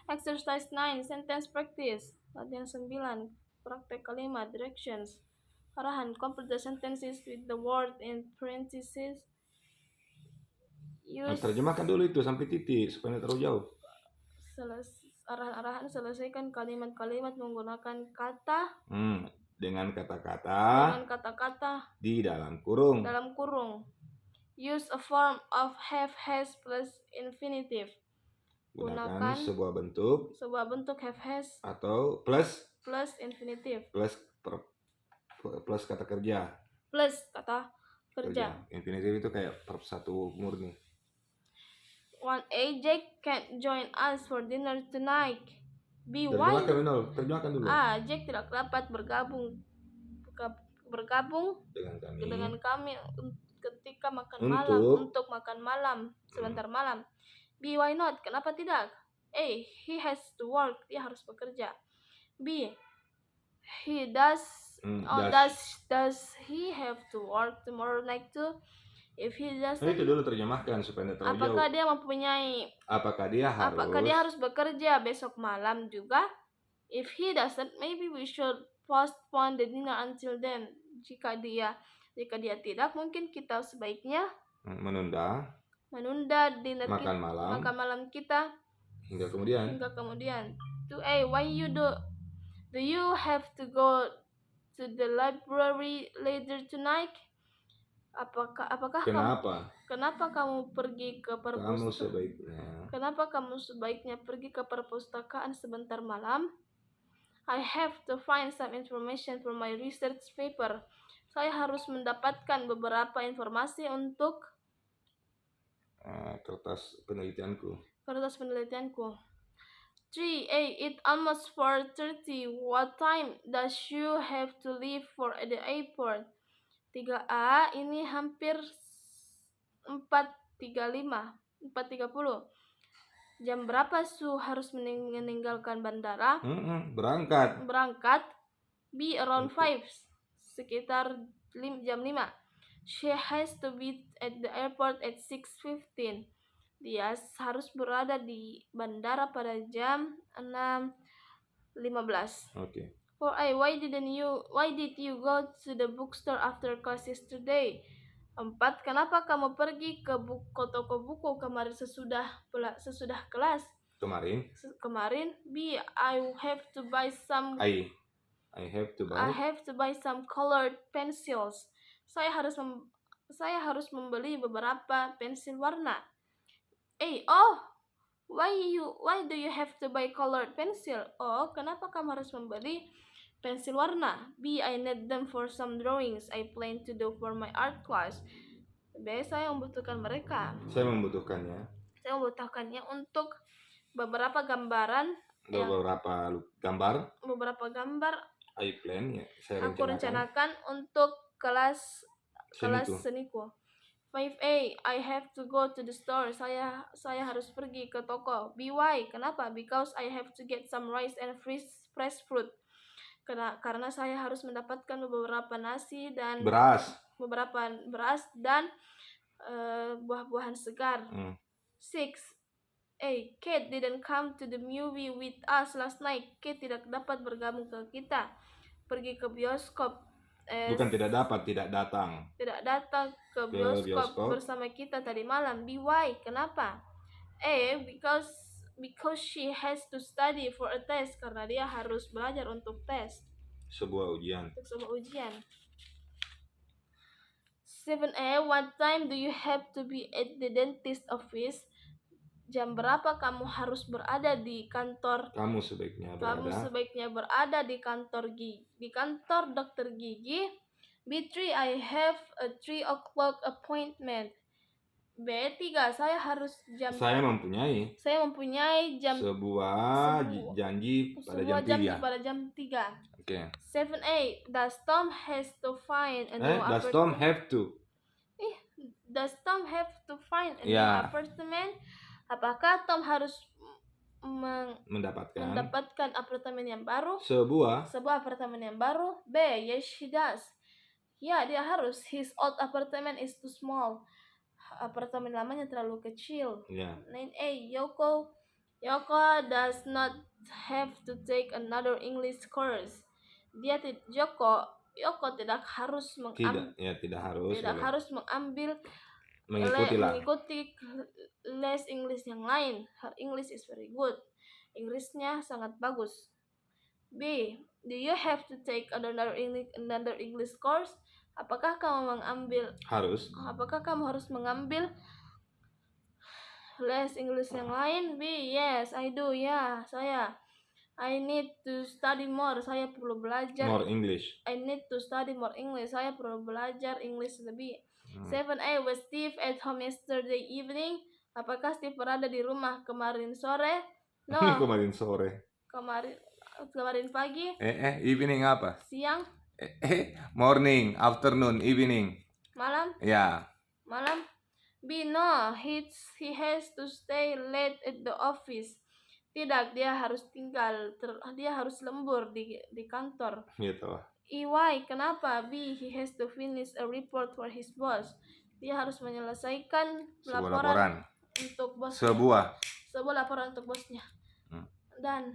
Exercise 9, sentence practice. Latihan 9, praktek kalimat, directions. Arahan, complete the sentences with the word in parentheses. Use Terjemahkan dulu itu sampai titik supaya nggak terlalu jauh. arahan-arahan selesaikan kalimat-kalimat menggunakan kata Dengan kata-kata di dalam kurung. Use a form of have has plus infinitive. Gunakan sebuah bentuk have has atau plus infinitive. Plus kata kerja. Infinitive itu kayak verb satu murni. 1A, Jack can't join us for dinner tonight. B, Terjemahkan dulu. Jack tidak dapat bergabung dengan kami ketika makan malam untuk makan malam sebentar malam. B, why not? Kenapa tidak? A, he has to work. Dia harus bekerja. B, he does he have to work tomorrow night too? If he doesn't, itu dulu terjemahkan supaya tidak terlalu jauh. Apakah dia harus bekerja besok malam juga? If he doesn't, maybe we should postpone the dinner until then. Jika dia tidak, mungkin kita sebaiknya menunda dinner makan malam kita hingga kemudian. 2A, why do you have to go to the library later tonight? Kenapa kamu pergi ke perpustakaan? Kenapa kamu sebaiknya pergi ke perpustakaan sebentar malam? I have to find some information for my research paper. Saya harus mendapatkan beberapa informasi untuk kertas penelitianku. 3A, it's almost 4:30. What time does you have to leave for the airport? 3A, ini hampir 4.30. Jam berapa Su harus meninggalkan bandara? Berangkat. B, around 5. Sekitar jam 5. She has to be at the airport at 6:15. Dia harus berada di bandara pada jam 6:15. Okay. 4A, why did you go to the bookstore after class yesterday? 4, kenapa kamu pergi ke toko buku kemarin sesudah kelas? Kemarin. B, I have to buy some colored pencils. Saya harus membeli beberapa pensil warna. A, why do you have to buy colored pencil? Oh, kenapa kamu harus membeli pensil warna? B, I need them for some drawings I plan to do for my art class. B, saya membutuhkan mereka. Saya membutuhkannya untuk beberapa gambar. I plan ya. Aku rencanakan untuk kelas seniku. 5A, I have to go to the store. Saya harus pergi ke toko. B, why? Kenapa? Because I have to get some rice and fresh fruit. Karena saya harus mendapatkan beberapa nasi dan beberapa beras dan buah-buahan segar. 6A, Kate didn't come to the movie with us last night. Kate tidak dapat bergabung ke kita pergi ke bioskop. Tidak datang ke bioskop bersama kita tadi malam. B, why? Kenapa? A, because she has to study for a test. Karena dia harus belajar untuk tes. Sebuah ujian. 7A, what time do you have to be at the dentist office? Jam berapa kamu harus berada di kantor? Kamu sebaiknya berada di kantor dokter gigi. B3, I have a 3 o'clock appointment. B3, saya mempunyai sebuah janji pada jam 3. Okay. 7A, does Tom have to find a new apartment? Does Tom have to find a new apartment? Apakah Tom harus mendapatkan apartemen yang baru? Sebuah apartemen yang baru? B, yes he does. Ya, dia harus. His old apartment is too small. Apartemen lamanya terlalu kecil. 9A, Yoko Yoko does not have to take another English course. Yoko tidak harus tidak harus mengambil mengikutilah. mengikuti les English yang lain. Her English is very good. Inggrisnya sangat bagus. B. Do you have to take another English course? Apakah kamu harus mengambil les English yang lain? B. Yes, I do. Ya, saya. I need to study more. Saya perlu belajar. More English. I need to study more English. Saya perlu belajar English lebih. 7A. Was Steve at home yesterday evening? Apakah Steve berada di rumah kemarin sore? No. Kemarin sore. Kemarin pagi. Evening apa? Siang. Morning, afternoon, evening. Malam. Ya. Malam. B. No, he has to stay late at the office. Tidak, dia harus lembur di kantor. Gitu. Why? Kenapa? B. He has to finish a report for his boss. Dia harus menyelesaikan laporan untuk bosnya. Sebuah laporan untuk bosnya. Dan